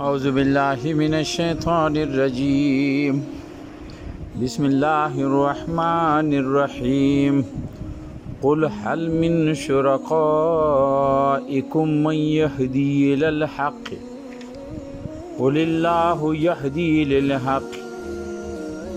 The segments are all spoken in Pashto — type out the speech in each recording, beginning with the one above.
أعوذ بالله من الشيطان الرجيم بسم الله الرحمن الرحيم قل هل من شركائكم من يهدي إلى الحق قل الله يهدي للحق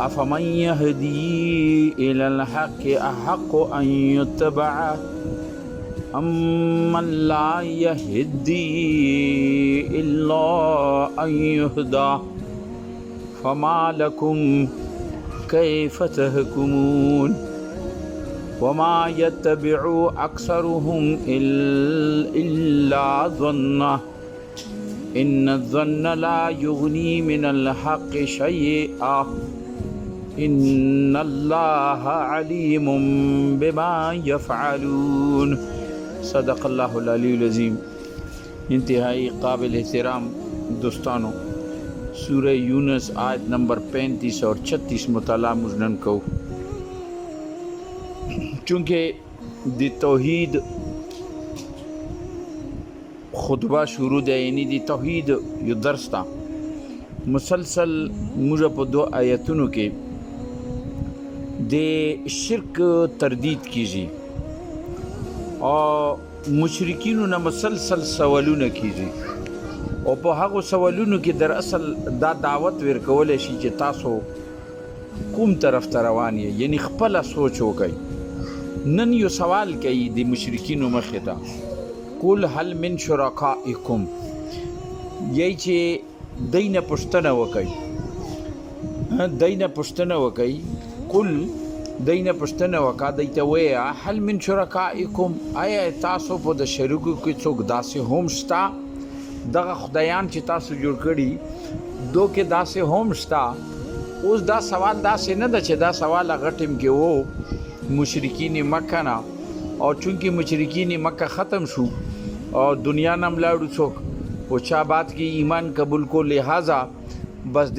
أفمن يهدي إلى الحق أحق أن يتبع أمن لا يهدي إلا أن يهدى فما لكم كيف تحكمون وما يتبع أكثرهم إلا ظنا إن الظن لا يغني من الحق شيئا إن الله عليم بما يفعلون صدق اللہ العلی العظیم. انتہائی قابل احترام دوستانو، سورہ یونس آیت نمبر 35 اور 36 مطالعہ مجنن کو. چونکہ دی توحید خطبہ شروع دے، یعنی دی توحید یو درس تا مسلسل مجھے پا 2 آیتونو کے دے شرک تردید کیجی اور مشرکینو نه مسلسل سوالونه کیږي او په هغو سوالونو کې در اصل دا دعوت ورکولی شي چې تاسو کوم طرف ته روان یې، یعنی خپله سوچ وکئ. نن یو سوال کوي د مشرکینو مخې ته، قل هل من شرکائکم، یی چې دی نه پوښتنه وکئ قل دینه پښتنه وکا دیته ویا هل من شرکائکم، آیا تاسو په د شریکو کې څوک داسې هم شته؟ دغه خدایان چې تاسو جوړ کړي دو کې داسې هم شته؟ اوس دا سوال داسې نه ده چې دا سوال هغه ټیم کې وو مشرکین مکه نه، او چونکې مشرکین مکه ختم شو او دنیا نه ملاړو څوک او چا بات کې ایمان قبول کو، لہذا بس د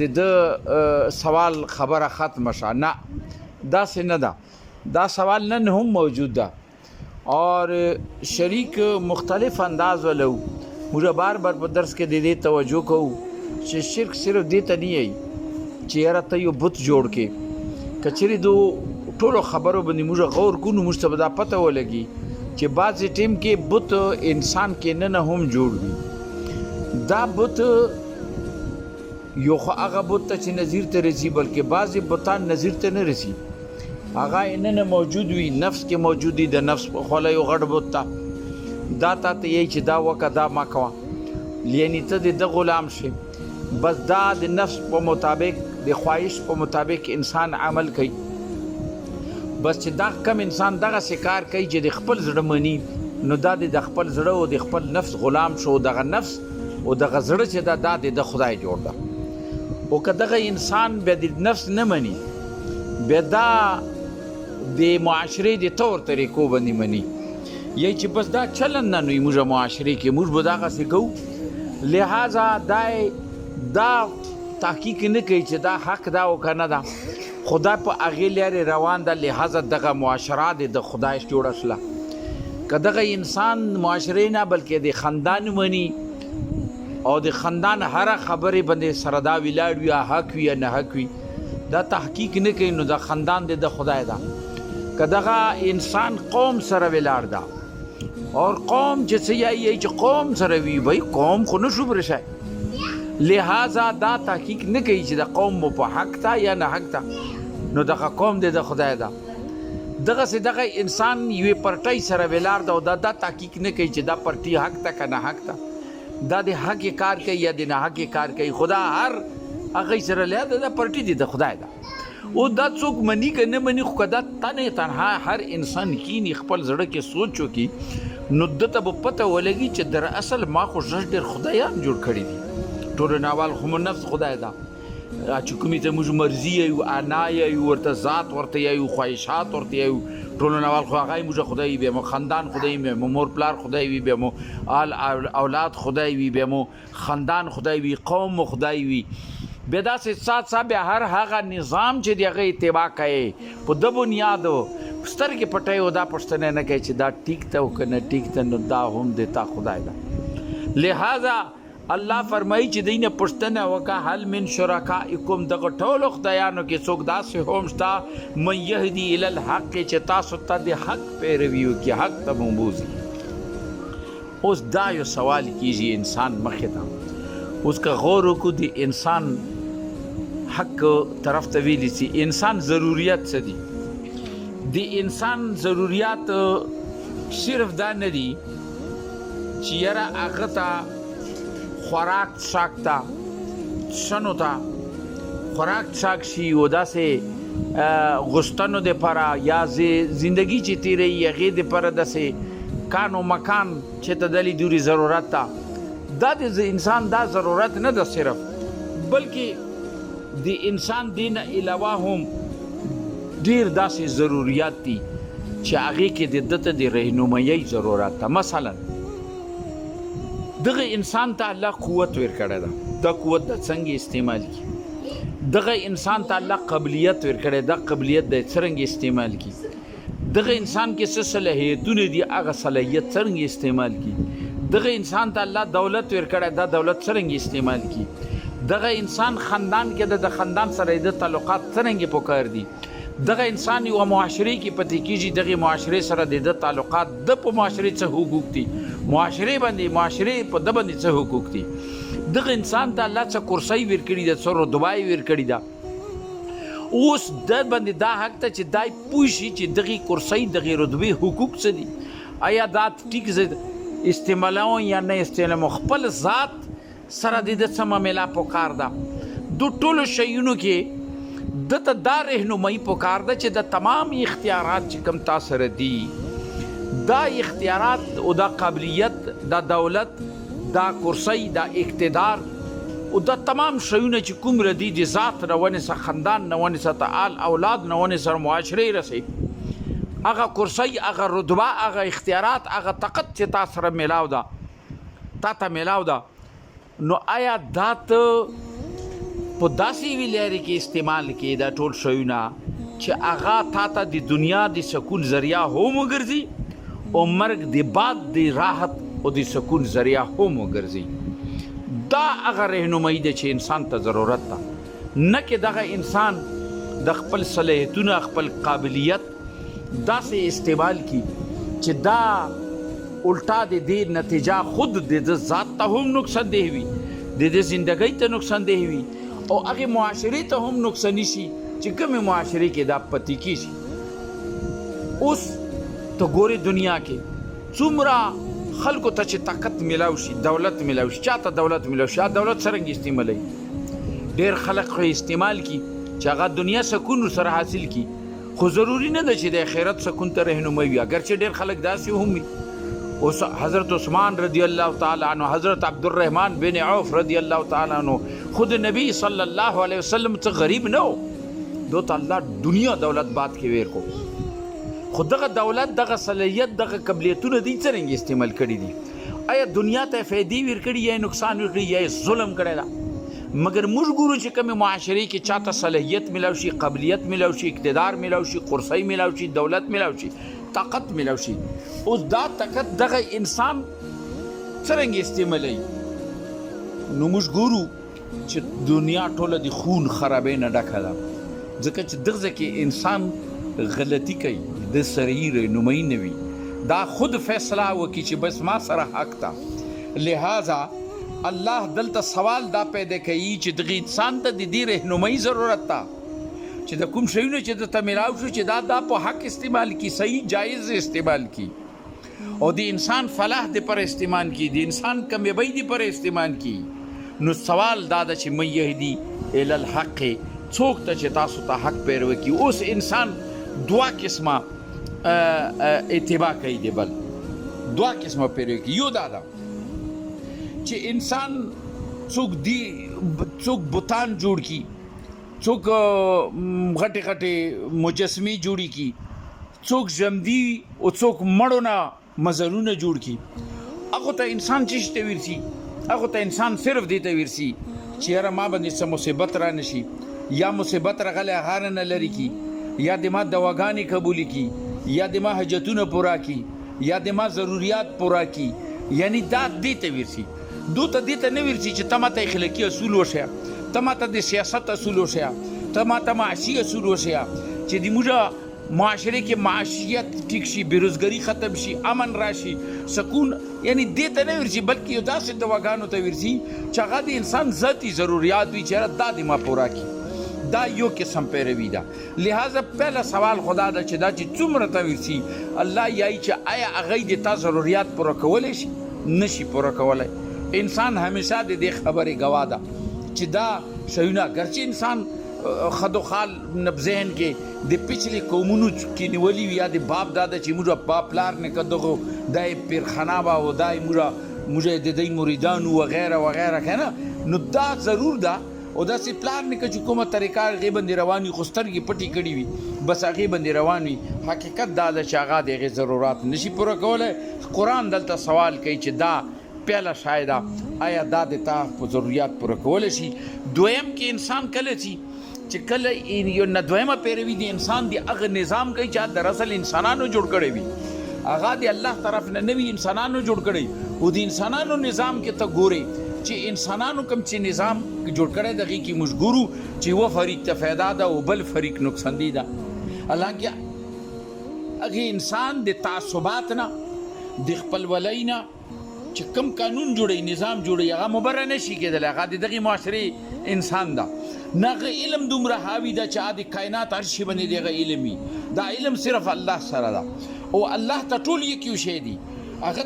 سوال خبره ختم شا. نه، دا سے نہ دا سوال نن هم موجود دا اور شریک مختلف انداز ولو. مجھے بار بار په درس کې دې توجه کوو چې شرک صرف دې ته نه وي چې یاره ته یو بت جوړ کې کچري دو ټولو خبرو باندې موږ غور کوو، موږ ته به دا پته ولګي چې بعضې ټیم کې بت انسان کې نه هم جوړ وي. دا بت یو خو هغه بت ته چې نظیر ته رسي، بلکې بعضې بتان نظیر ته نه رسي، هغه اننه موجود وي، نفس کې موجود وي، د نفس په خوله یو غټ بت ته دا تا ته یی چې دا وکه دا ما کوه، یعنی ته د غلام شي. بس دا د نفس په مطابق د خواهش په مطابق انسان عمل کوي. بس چې دا کم انسان دغسې کار کوي چې د خپل زړه مني، نو دا د خپل زړه او د خپل نفس غلام شو. دغه نفس او دغه زړه چې دا د خدای جوړ ده. او که دغه انسان بیا د نفس نه مني، بیا دا د معاشرې د طور طریقو باندې مني، یی چې بس دا چلن نه نوي موږ معاشرې کې موږ به دغسې کوو. لہذا دا تحقیق نه کوي چې دا حق دا او که نه ده، خدای په هغې لارې روان ده، لہذا دغه معاشره د خدای جوړه شله. که دغه انسان معاشرې نه بلکې د خاندان مني او د خاندان هر خبرې باندې سره دا ولاړ وي، حق وي یا نه حق وي، دا تحقیق نه کوي، نو دا خاندان د خدای ده. که دغه انسان قوم سره ولاړ ده اور قوم چې څه یایي چې قوم سره وي، بھائی قوم خو نه شو برشای، لہذا دا تحقیق نه کوي چې د قوم مو په حق ته یا نه حق ته، نو دغه قوم د خدای ده. دغسې دغه انسان یوې پرټۍ سره ولاړ ده او دا تحقیق نه کوي چې دا پرټي حق ته که نه حق ته، دا د حق کار کوي یا د نه حق کار کوي. خدا هر هغه سره لیا دا پرټي دی د خدای ده. او دا څوک مني که نه مني، خو که دا تنها هر انسان کینی خپل زړه کې سوچ وکړي، نو ده ته به پته ولګي چې در اصل ما خو ډېر خدایان جوړ کړي دي. ټولو نه اول خو مو نفس خدای ده، چې کومې ته موږ مرضي یو، انا یو، ورته ذات ورته یو، خواهشات ورته یو، ټولو نه اول خو هغه یې موږ خدای وي، بیا مو خاندان خدای وي، مو مور پلار خدای وي، بیا مو اولاد خدای وي، بیا مو خاندان خدای وي، قوم مو خدای وي. بیا داسې سات بیا هر هغه نظام چې د هغه اتباع کوي په ده بنیادو سترګې پټوي او دا پوښتنه نه کوي چې دا ټیک ته او که نه ټیک ته، نو دا هم د تا خدای ده. لہذا الله فرمایي چې دینه پښتنه وکا هل من شرکائکم دغه ټولو خدایانو کې څوک داسې هم شته من یهدی الی الحق چې تاسو ته د حق پیروي وکړي حق ته مبوزي. اوس دا یو سوال کیږي انسان مخې ته اوس که غور وکړو د انسان حق طرف ته ویلی چې انسان ضروریات څه دي. د انسان ضروریات صرف دا نه دي چې یاره هغه ته خوراک څښاک ته شنو ته خوراک څښاک شي او داسې غوښتنو دپاره یا زندگی چې تیروي هغې دپاره داسې کان و مکان چې ته دلی دوري ضرورت ته دا د انسان دا ضرورت نه ده صرف بلکې د انسان دین علاوه هم ډیر داسې ضروریات دي چې هغې کې د ده ته د رهنمایي ضرورت ده. مثلا دغه انسان ته الله قوت ورکړی ده دا قوت د څنګه استعمال کړي. دغه انسان ته الله قابلیت ورکړی دا قابلیت د څرنګه استعمال کړي. دغه انسان کې څه صلاحیتونه دي هغه صلاحیت څرنګه استعمال کړي. دغه انسان ته الله دولت ورکړی دا دولت څرنګه استعمال کړي. دغه انسان خاندان کې د خاندان سره د تعلقات څرنګه پکار دي. دغه انسان یو معاشري کې پاتې کیږي دغه معاشري سره د تعلقات د په معاشري څه حقوق دي معاشري په د باندې څه حقوق دي. دغه انسان ته الله څه کرسۍ ورکړي ده څه رتبه ورکړي ده. اوس د باندې دا حق ته چې دای پوه شي چې دغه کرسۍ دغه رتبې حقوق څه دي. آیا دا ټیک زه استعمالوم یا نه استعمالوم خپل ذات سره د څه معامله پکار ده. د ټولو شیونو کې دته دا رهنمایي پکار ده چې د تمام اختیارات چې کوم تا سره دي دا اختیارات او دا قابلیت دا دولت دا کرسۍ دا اقتدار او دا تمام شیونه چې کوم ردي د ذات نه ونیسه خاندان نه ونیسه تعال اولاد نه ونیسه معاشرې رسي هغه کرسۍ هغه رتبه هغه اختیارات هغه طاقت چې تا سره میلاو ده تا ته میلاو ده نو آیا دا ته په داسې ویلاري کې استعمال کې دا ټول شیونه چې هغه تا ته د دنیا د سکون ذریعہ هم وګرځي او مرګ د بعد د راحت او د سکون ذریعہ هم وګرځي. دا هغه رهنمایي ده چې انسان ته ضرورت ده نه کې دغه انسان د خپل صلاحیتونه خپل قابلیت داسې استعمال کی چې دا الټا د دې نتیجه خود د ذات ته هم نقصان دی وي د زندګۍ ته نقصان دی وي او هغه معاشري ته هم نقصان شي چې کومه معاشري کې دا پتی کیږي. اوس ته ګوري دنیا کې څومره خلکو ته چې طاقت ملاو شي دولت ملاو شي چاته دولت ملاو شي دولت څرنګه استعمالوي ډیر خلک خو استعمال کی چې هغه دنیا سکون سره حاصل کی خو ضروری نه ده چې د آخرت سکون ته رهنمایي وي اگر چې ډیر خلک داسې هم وي. اوس حضرت عثمان رضی الله تعالی عنہ حضرت عبدالرحمن بن عوف رضی الله تعالی عنہ خود نبی صلی الله علیه وسلم ته غریب نه و دو ته الله دنیا دولت باد کې ویر کو خو دغه دولت دغه صلاحیت دغه قابلیتونه دي څرنګه استعمال کړي دي. آیا دنیا ته فائدې ورکړي یا نقصان ورکړي یا ظلم کړی ده مگر موږ ګورو چې کومه معاشري کې چاته صلاحیت ملاو شي قابلیت ملاو شي اقتدار ملاو شي کرسۍ ملاو شي دولت ملاو شي طاقت ملاو شي. اوس دا طاقت دغه انسان څرنګه استعمالوي نو موږ ګورو چې دنیا ټوله د خون خرابۍ نه ډکه ده ځکه چې دغه کې انسان غلطي کوي د سرې رهنمایي نه وي دا خود فیصله وکړي چې بس ما سره حق ده. لہذا الله دلته سوال دا پیدا کوي چې دغه انسان ته د دې رهنمایي ضرورت ده چې د کوم شیونه چې د تمیلاو شو چې دا په حق استعمال کی صحیح جایز استعمال کی او د انسان فلاح د پر استعمال کی د انسان کامیابی د پر استعمال کی. نو سوال دا ده چې من یهدی الی الحق څوک ته چې تاسو ته حق پیرو کی. اوس انسان دوا قسمه اتباع کوي دی بل دوا قسمه پیرو کی. یو دا ده چې انسان څوک بوتان جوړ کی څوک غټې غټې مجسمې جوړي کی څوک ژمدي او څوک مړو نه مزلونه جوړ کی. هغه ته انسان چې ته ورسي هغه ته انسان صرف دې ته ورسي چې یاره ما باندې څه مصیبت را نشي یا مصیبت راغلی هغه نه لرې کی یا د ما دواګانې قبول کی یا د ما حاجتونه پورا کی یا د ما ضروریات پورا کی یعنی دا دې ته ورسي. دو ته دې ته نه ورسي چې ته ماته اخلاقي اصول وښیه، ته ماته د سیاست اصول وښیه، ته ماته معاشي اصول وښیه چې د موږ معاشره کې معاشیت ټیک شي، بېروزګاري ختم شي، امن راشي، سکون. یعنی دې ته نه ورسي بلکې یو داسې دواګانو ته ورسي چې هغه د انسان ذاتي ضروریات وي چې دا دې ما پوره کړي. دا یو قسم پیروي ده. لہذا پہلا سوال خدا ده چې دا چې څومره ته ورسي الله یایي چې آیا هغه د تا ضروریات پوره کولی شي؟ نشي پوره کولی. انسان همیشه د دې خبرې ګواه ده چې دا شیونه ګرچې انسان خد و خال ذهن کې د پچھلې قومونو کې نیولي وي یا د باب داده چې موږ باپ پلار نیکه دغو دا یې پیرخانه به او دا یې موږ د دوی مریدان وغیره وغیره که نه، نو دا ضرور ده. او داسې پلار نیکه چې کومه طریقه هغې باندې روان وي خو سترګې پټې کړي وي بس هغې باندې روان وي، حقیقت دا ده چې هغه د هغې ضرورات نشي پوره کولی. قرآن دلته سوال کوي چې دا پیله شای ده آیا دا د تا په ضروریات پوره کولی شي؟ دویم کې انسان کله چې کله یو دویمه پیروي د انسان د هغه نظام کوي چې دراصل انسانانو جوړ کړی وي، هغه د الله طرف نه نه وي، انسانانو جوړ کړی. او د انسانانو نظام کې ته ګورې چې انسانانو کوم چې نظام جوړ کړی دغې کې موږ ګورو چې یوه فریق ته فایده ده او بل فریق نقصاندی ده. حالانکه هغې انسان د تعصبات نه د خپلولۍ نه چې کوم قانون جوړوي نظام جوړوي هغه مبره نشي کېدلی، هغه د دغې معاشرې انسان ده. نه هغه علم دومره حاوي ده چې د کائنات هر شي باندې د هغه علم وي. دا علم صرف الله سره ده او الله ته ټول یو شی دي. هغه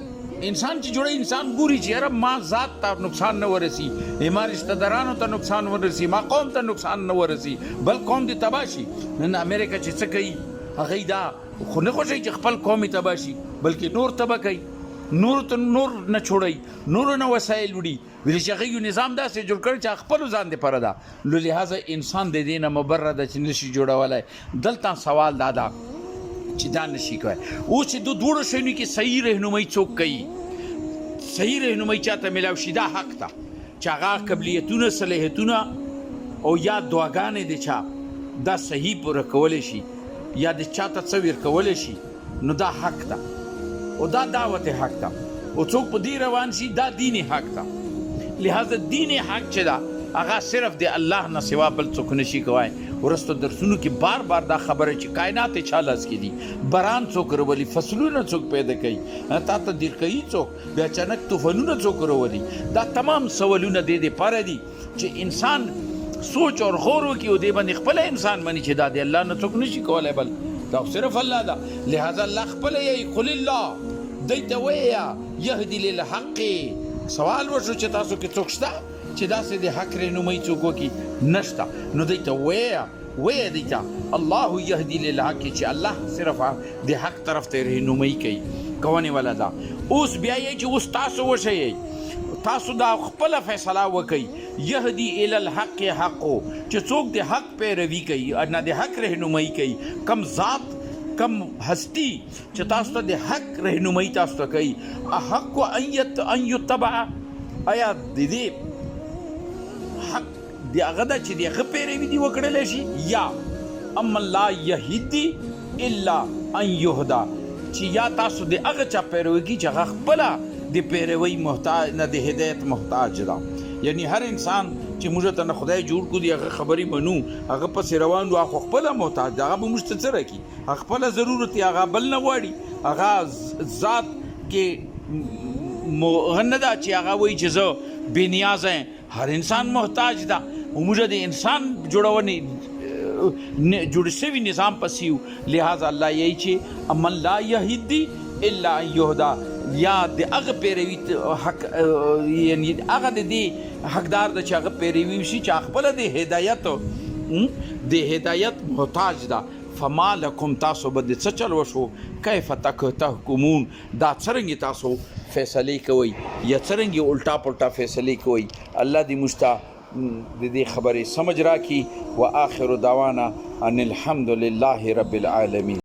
انسان چې جوړوي انسان ګوري چې یاره ما ذات ته نقصان نه ورسي، ما رشته دارانو ته نقصان ورسي، ما قوم ته نقصان نه ورسي، بل قوم دې تباه شي. نن امریکا چې څه کوي هغې دا خو نه خوښوي چې خپل قوم یې تباه شي بلکې نور تباه کوي، نور ته نور نه چھوړی، نور نه وسایل وړي، ویل چې هغه یو نظام داسې جوړ کړی چې خپلو ځان دپاره ده. نو لہذا انسان د دې نه مبره ده چې نشي جوړولی. دلته سوال دا ده چې دا نشي کوی. اوس چې دواړو شیانو کې صحیح رهنمایي څوک کوي، صحیح رهنمایي چاته میلاو شي دا حق ده چې هغه قبلیتونه صلاحیتونه او یا دعاګانې د چا دا صحیح پوره کولی شي یا د چاته څه ورکولی شي، نو دا حق ده او دا دعوت حق ده او څوک په دې روان شي دا دین حق ده. لہذا دین حق چې ده هغه صرف د الله نه سوا بل څوک نشي کوی. ورستو درسونو کې بار بار دا خبره چې کائنات چا لاس کې دي، باران څوک راولي، فصلونه څوک پیدا کوي، تا ته دیرکوي څوک، بیا اچانک طوفانونه څوک راولي. دا تمام سوالونه د دې دپاره دي چې انسان سوچ اور غور وکړي او دې باندې خپله انسان مني چې دا د الله نه څوک نشي کولی بل دا صرف الله ده. لہذا الله خپله یې قل الله دوی ته ویه یهدي للحق. سوال وشو چې تاسو کې څوک شته چې داسې د حق رهنمایي څوک وکړي؟ نشته. نو دوی ته ویه دوی ته الله یهدي للحق چې الله صرف د حق طرف ته رهنمایي کوي کوونې والا ده. اوس بیا یې چې اوس تاسو وشئ تاسو دا خپله فیصله وکئ یهدي الی الحق حقو چې څوک د حق پیروي کوي نه د حق رهنمایي کوي، کم ذات کم هستی چې تاسو ته د حق رهنمایي تاسو ته کوي احق ان یتبع، آیا د دې حق د هغه ده چې د هغه پیروي دې وکړلی شي یا اما لا یهدي الا ان یهدا چې یا تاسو د هغه چا پیروي کوي چې هغه خپله د پیروي محتاج نه د هدایت محتاج ده. یعنی هر انسان چې موږ ته نه خدای جوړ کړو دی هغه خبرې منو، هغه پسې روان و، هغه خپله محتاج ده، هغه به موږ ته څه راکړي، هغه خپله ضرورت یې هغه بل نه غواړي، هغه ذات کې نه ده چې هغه وایي چې زه بې نیازه یم. هر انسان محتاج ده او موږ د انسان جوړونې جوړ شوي نظام پسې یو. لہذا الله یایي چې امن لا یهدي الا ان یهدا، یا د هغه پیروي حق یعنی هغه د دې حقدار ده چې هغه پیروي وشي چې خپله د هدایت محتاج ده. فما لکم تاسو به د څه چل وشو کیف تحکمون، دا څرنګې تاسو فیصلې کوئ یا څرنګې الټا پلټا فیصلې کوئ. الله دې موږ ته د دې خبرې سمجھ راکړي. و آخر دعوانا ان الحمد لله رب العالمین.